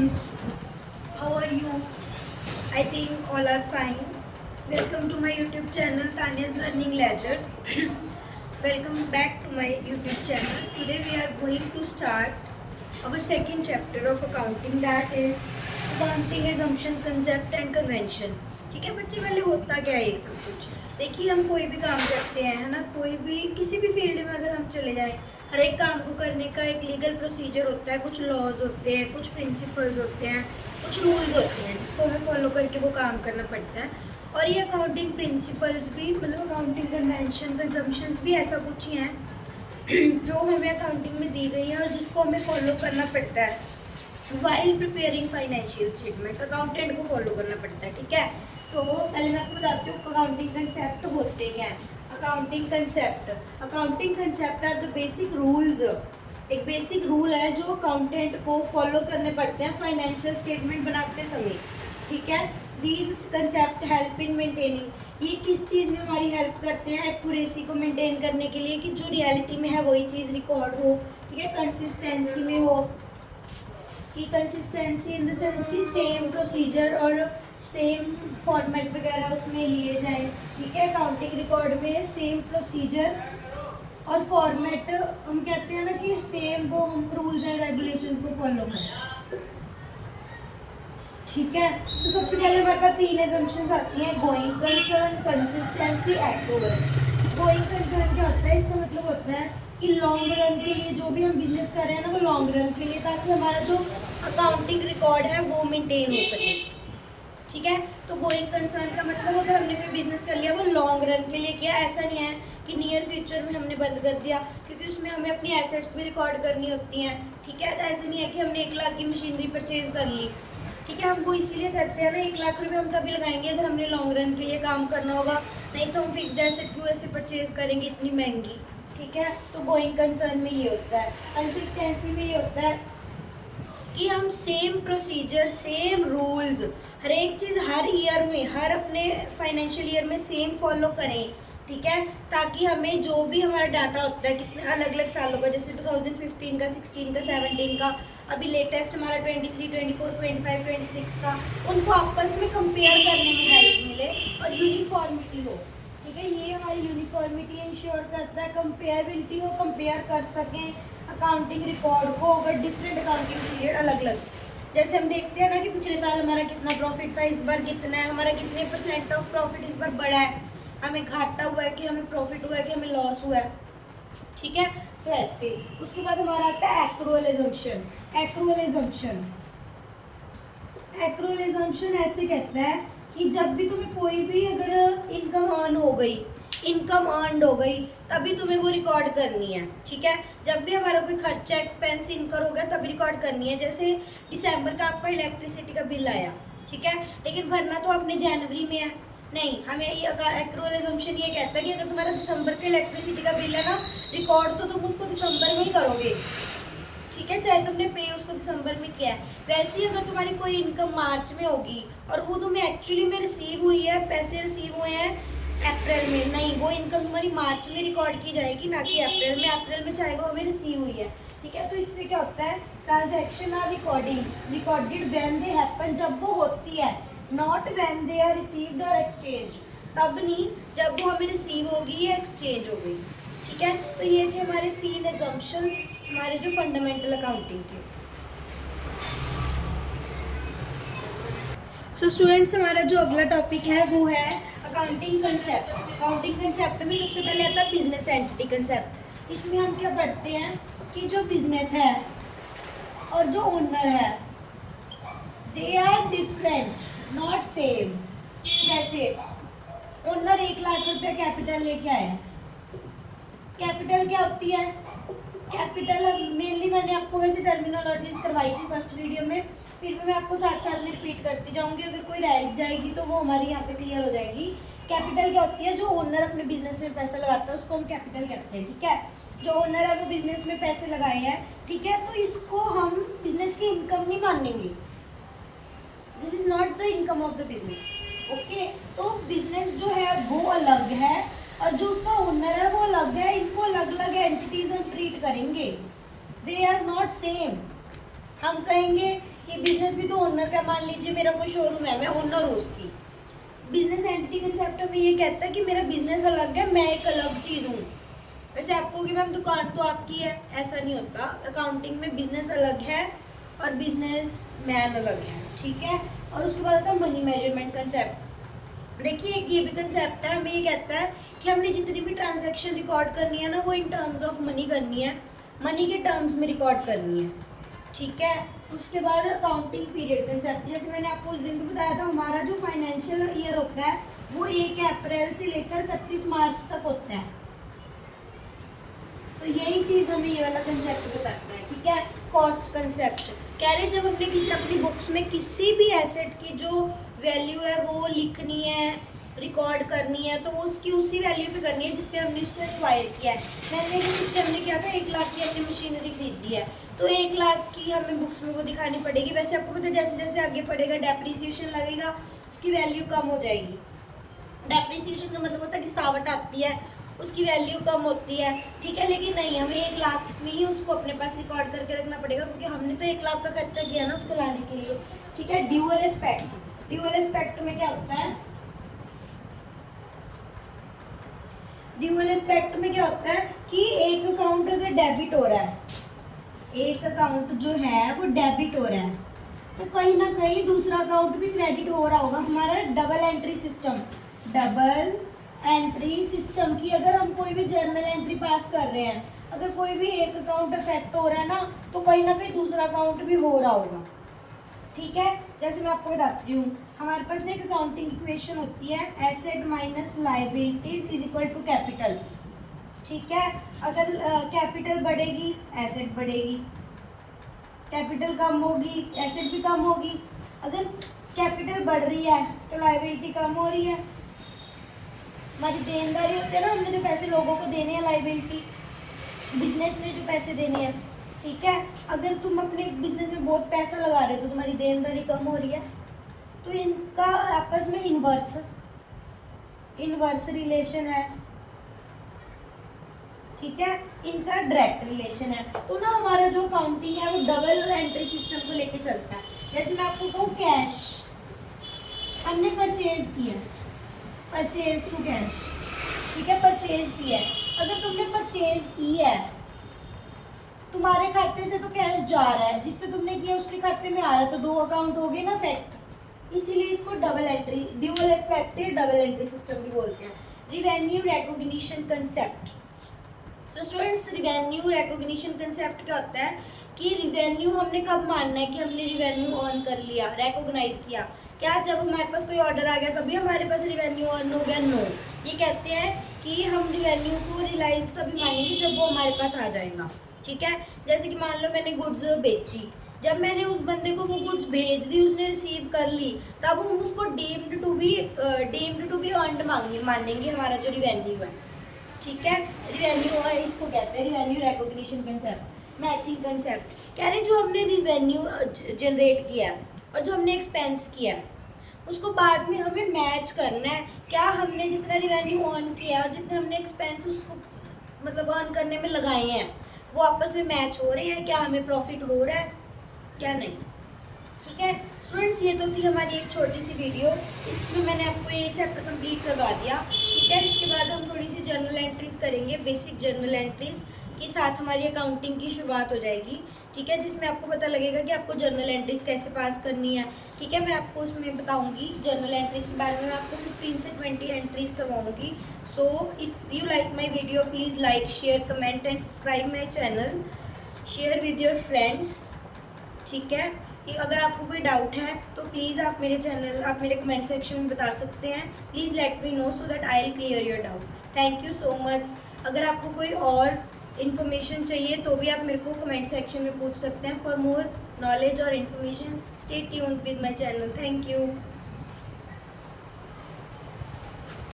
students, how are you? I think all are fine. Welcome to my YouTube channel Tanya's Learning Ledger. Welcome back to my YouTube channel. Today we are going to start our second chapter of accounting, that is accounting assumption, concept and convention. ठीक है बच्चे, पहले होता क्या है ये सब कुछ देखिए। हम कोई भी काम करते हैं, है ना, कोई भी किसी भी फील्ड में अगर हम चले जाएं, हर एक काम को करने का एक लीगल प्रोसीजर होता है, कुछ लॉज होते हैं, कुछ प्रिंसिपल्स होते हैं, कुछ रूल्स होते हैं जिसको हमें फॉलो करके वो काम करना पड़ता है। और ये अकाउंटिंग प्रिंसिपल्स भी, मतलब अकाउंटिंग कन्वेंशन, कंजम्पशंस भी ऐसा कुछ ही हैं जो हमें अकाउंटिंग में दी गई है और जिसको हमें फॉलो करना पड़ता है while preparing financial statements. Accountant को फॉलो करना पड़ता है, ठीक है। तो पहले मैं आपको बताती हूँ अकाउंटिंग कंसेप्ट होते क्या हैं। Accounting concept are the basic rules. एक बेसिक रूल है जो अकाउंटेंट को फॉलो करने पड़ते हैं फाइनेंशियल स्टेटमेंट बनाते समय, ठीक है। These concept help in maintaining, ये किस चीज़ में हमारी हेल्प करते हैं, एक्यूरेसी को मेंटेन करने के लिए कि जो रियलिटी में है वही चीज़ रिकॉर्ड हो, ठीक है। कंसिस्टेंसी में हो कि कंसिस्टेंसी इन द सेंस कि सेम प्रोसीजर और सेम फॉर्मेट वगैरह उसमें लिए जाए, ठीक है। अकाउंटिंग रिकॉर्ड में सेम प्रोसीजर और फॉर्मेट, हम कहते हैं ना कि सेम वो हम रूल्स एंड रेगुलेशंस को फॉलो करें, ठीक है। तो सबसे पहले हमारे पास तीन एजम्पशंस आती हैं, going concern, consistency, accrual. Going concern क्या होता है, इसका मतलब होता है कि लॉन्ग रन के लिए जो भी हम बिजनेस कर रहे हैं ना, वो लॉन्ग रन के लिए, ताकि हमारा जो अकाउंटिंग रिकॉर्ड है वो मेंटेन हो सके, ठीक है। तो गोइंग कंसर्न का मतलब अगर हमने कोई बिजनेस कर लिया वो लॉन्ग रन के लिए किया, ऐसा नहीं है कि नियर फ्यूचर में हमने बंद कर दिया, क्योंकि उसमें हमें अपनी एसेट्स भी रिकॉर्ड करनी होती हैं, ठीक है। तो ऐसे नहीं है कि हमने 1 लाख की मशीनरी परचेज कर ली, ठीक है। हमको इसीलिए करते हैं ना, 1 लाख रुपये हम तभी लगाएंगे अगर हमने लॉन्ग रन के लिए काम करना होगा, नहीं तो हम फिक्स्ड एसेट क्यों ऐसे परचेज करेंगे इतनी महंगी, ठीक है। तो गोइंग कंसर्न में ये होता है। कंसिस्टेंसी में ये होता है कि हम सेम प्रोसीजर, सेम रूल्स, हर एक चीज़ हर ईयर में, हर अपने फाइनेंशियल ईयर में सेम फॉलो करें, ठीक है। ताकि हमें जो भी हमारा डाटा होता है कितने अलग अलग सालों का, जैसे 2015 का, 16 का, 17 का, अभी लेटेस्ट हमारा 23, 24, 25, 26 का, उनको आपस में कंपेयर करने में हेल्प मिले और यूनिफॉर्मिटी हो, ठीक है। ये हमारी यूनिफॉर्मिटी इंश्योर करता है, कंपेयबिलिटी हो, कंपेयर कर सकें अकाउंटिंग रिकॉर्ड को ओवर डिफरेंट अकाउंटिंग पीरियड अलग अलग। जैसे हम देखते हैं ना कि पिछले साल हमारा कितना प्रॉफिट था, इस बार कितना है, हमारा कितने % ऑफ प्रॉफिट इस बार बढ़ा है, हमें घाटा हुआ है कि हमें प्रॉफिट हुआ है कि हमें लॉस हुआ है, ठीक है। तो ऐसे उसके बाद हमारा आता है एक्रूअल एजम्पशन। एक्रूअल एजम्पशन ऐसे कहता है कि जब भी तुम्हें कोई भी अगर इनकम अर्न हो गई, तभी तुम्हें वो रिकॉर्ड करनी है, ठीक है। जब भी हमारा कोई खर्चा, एक्सपेंस इनकर हो गया तभी रिकॉर्ड करनी है। जैसे दिसंबर का आपका इलेक्ट्रिसिटी का बिल आया, ठीक है, लेकिन भरना तो आपने जनवरी में है, नहीं, हमें ये एक्रूअल एजम्पशन ये कहता है कि अगर तुम्हारा दिसंबर के इलेक्ट्रिसिटी का बिल है ना, रिकॉर्ड तो तुम उसको दिसंबर में ही करोगे, ठीक है, चाहे तुमने पे उसको दिसंबर में किया है। वैसे ही अगर तुम्हारी कोई इनकम मार्च में होगी और वो तुम्हें एक्चुअली में रिसीव हुई है, पैसे रिसीव हुए हैं अप्रैल में, नहीं, वो इनकम तुम्हारी मार्च में रिकॉर्ड की जाएगी, ना कि अप्रैल में चाहे वो हमें रिसीव हुई है, ठीक है। तो इससे क्या होता है, transaction are recorded when they happen, जब वो होती है, not when they are received और एक्सचेंज, तब नहीं जब वो हमें रिसीव होगी या एक्सचेंज हो गई, ठीक है। तो ये थे हमारे 3 एजम्पशंस, हमारे जो फंडामेंटल अकाउंटिंग के। सो स्टूडेंट्स, हमारा जो अगला टॉपिक है वो है अकाउंटिंग कंसेप्ट। अकाउंटिंग कंसेप्ट में सबसे पहले आता है बिजनेस एंटिटी कंसेप्ट। इसमें हम क्या पढ़ते हैं कि जो बिजनेस है और जो ओनर है, they are different, not same. जैसे ओनर 1 लाख रुपया कैपिटल लेके आया, कैपिटल क्या होती है, कैपिटल मेनली मैंने आपको वैसे टर्मिनोलॉजीज करवाई थी फर्स्ट वीडियो में, फिर भी मैं आपको साथ साथ में रिपीट करती जाऊंगी, अगर कोई रह जाएगी तो वो हमारी यहाँ पे क्लियर हो जाएगी। कैपिटल क्या होती है, जो ओनर अपने बिजनेस में पैसा लगाता है उसको हम कैपिटल कहते हैं, ठीक है। जो ओनर है वो बिजनेस में पैसे लगाए हैं, ठीक है, तो इसको हम बिजनेस की इनकम नहीं मानेंगे, this is not the income of the business, okay. तो बिजनेस जो है वो अलग है और जो उसका ओनर है वो अलग है, इनको अलग अलग एंटिटीज हम ट्रीट करेंगे, दे आर नॉट सेम। हम कहेंगे कि बिजनेस भी तो ओनर का, मान लीजिए मेरा कोई शोरूम है, मैं ओनर हूँ उसकी। बिजनेस एंटिटी कंसेप्ट में ये कहता है कि मेरा बिजनेस अलग है, मैं एक अलग चीज़ हूँ। वैसे आपको कि मैम दुकान तो आपकी है, ऐसा नहीं होता। अकाउंटिंग में बिजनेस अलग है और बिजनेस मैन अलग है, ठीक है। और उसके बाद आता है मनी मेजरमेंट कंसेप्ट। देखिए एक ये भी कंसेप्ट है, हमें ये कहता है कि हमने जितनी भी ट्रांजैक्शन रिकॉर्ड करनी है ना, वो इन टर्म्स ऑफ मनी करनी है, मनी के टर्म्स में रिकॉर्ड करनी है, ठीक है। उसके बाद अकाउंटिंग पीरियड कंसेप्ट, जैसे मैंने आपको उस दिन भी बताया था, हमारा जो फाइनेंशियल ईयर होता है वो 1 अप्रैल से लेकर 31 मार्च तक होता है। तो यही चीज़ हमें ये वाला कंसेप्ट बताता है, ठीक है। कॉस्ट कंसेप्ट कह रहे जब हमने किसी अपनी बुक्स में किसी भी एसेट की जो वैल्यू है वो लिखनी है, रिकॉर्ड करनी है, तो वो उसकी उसी वैल्यू पे करनी है जिस पे हमने उसको एक्वायर किया है। मैंने पीछे हमने किया था 1 लाख की हमने मशीनरी खरीदी है, तो 1 लाख की हमें बुक्स में वो दिखानी पड़ेगी। वैसे आपको पता है जैसे जैसे आगे पड़ेगा डेप्रिसिएशन लगेगा, उसकी वैल्यू कम हो जाएगी। डेप्रिसिएशन का मतलब होता है कि सावट आती है, उसकी वैल्यू कम होती है, ठीक है। लेकिन नहीं, हमें 1 लाख में ही उसको अपने पास रिकॉर्ड करके रखना पड़ेगा, क्योंकि हमने तो 1 लाख का खर्चा किया ना उसको लाने के लिए, ठीक है। ड्यूअल एस्पेक्ट, ड्यूअल एस्पेक्ट में क्या होता है, ड्यूअल एस्पेक्ट में क्या होता है कि एक अकाउंट अगर डेबिट हो रहा है, एक अकाउंट जो है वो डेबिट हो रहा है, तो कहीं ना कहीं दूसरा अकाउंट भी क्रेडिट हो रहा होगा। हमारा double entry system, double entry system की अगर हम कोई भी जर्नल एंट्री पास कर रहे हैं, अगर कोई भी एक अकाउंट अफेक्ट हो रहा है ना, तो कहीं ना कहीं दूसरा अकाउंट भी हो रहा होगा, ठीक है। जैसे मैं आपको बताती हूँ, हमारे पास ना एक अकाउंटिंग इक्वेशन होती है, asset minus liabilities is equal to capital, ठीक है। अगर कैपिटल बढ़ेगी एसेट बढ़ेगी, कैपिटल कम होगी एसेट भी कम होगी। अगर कैपिटल बढ़ रही है तो लायबिलिटी कम हो रही है। हमारी देनदारी होती है ना, हमने जो पैसे लोगों को देने हैं, लायबिलिटी बिजनेस में जो पैसे देने हैं, ठीक है। अगर तुम अपने बिजनेस में बहुत पैसा लगा रहे हो तो तुम्हारी देनदारी कम हो रही है। तो इनका आपस में इनवर्स रिलेशन है, ठीक है। इनका डायरेक्ट रिलेशन है। तो ना हमारा जो अकाउंटिंग है वो डबल एंट्री सिस्टम को लेके चलता है। जैसे मैं आपको कहूँ कैश हमने परचेज किया, परचेज टू कैश, ठीक है, परचेज किया है। अगर तुमने परचेज की है, तुम्हारे खाते से तो कैश जा रहा है, जिससे तुमने किया उसके खाते में आ रहा है, तो 2 अकाउंट हो गए ना फैक्ट। इसीलिए इसको double entry, dual expected double entry system भी बोलते हैं। Revenue recognition concept. So students, revenue recognition concept क्या होता है कि रिवेन्यू हमने कब मानना है कि हमने रिवेन्यू अर्न कर लिया, रिकॉग्नाइज किया। क्या जब हमारे पास कोई ऑर्डर आ गया तभी हमारे पास रिवेन्यू अर्न हो गया? नो, ये कहते हैं कि हम रिवेन्यू को रियलाइज तभी मानेंगे जब वो हमारे पास आ जाएगा, ठीक है। जैसे कि मान लो मैंने गुड्स बेची, जब मैंने उस बंदे को वो गुड्स भेज दी, उसने रिसीव कर ली, तब हम उसको डीम्ड टू बी अर्नड मानेंगे, हमारा जो रिवेन्यू है, ठीक है। रिवेन्यू इसको कहते हैं revenue recognition concept. Matching concept कह रहे जो हमने रिवेन्यू जनरेट किया और जो हमने एक्सपेंस किया उसको बाद में हमें मैच करना है। क्या हमने जितना रिवेन्यू अर्न किया और जितने हमने एक्सपेंस उसको मतलब अर्न करने में लगाए हैं वो आपस में मैच हो रहे हैं, क्या हमें प्रॉफिट हो रहा है क्या नहीं, ठीक है। स्टूडेंट्स, ये तो थी हमारी एक छोटी सी वीडियो, इसमें मैंने आपको ये चैप्टर कंप्लीट करवा दिया, ठीक है। इसके बाद हम थोड़ी सी जर्नल एंट्रीज करेंगे, बेसिक जर्नल एंट्रीज के साथ हमारी अकाउंटिंग की शुरुआत हो जाएगी, ठीक है, जिसमें आपको पता लगेगा कि आपको जर्नल एंट्रीज कैसे पास करनी है, ठीक है। मैं आपको उसमें बताऊंगी जर्नल एंट्रीज के बारे में, मैं आपको 15 से 20 एंट्रीज करवाऊंगी। So if you like my video please like, share, comment and subscribe my channel, share with your friends, ठीक है। अगर आपको कोई डाउट है तो प्लीज़ आप मेरे कमेंट सेक्शन में बता सकते हैं। Please let me know so that I will clear your doubt. Thank you so much. अगर आपको कोई और इन्फॉर्मेशन चाहिए तो भी आप मेरे को कमेंट सेक्शन में पूछ सकते हैं। फॉर मोर नॉलेज और information stay tuned with my channel. Thank you.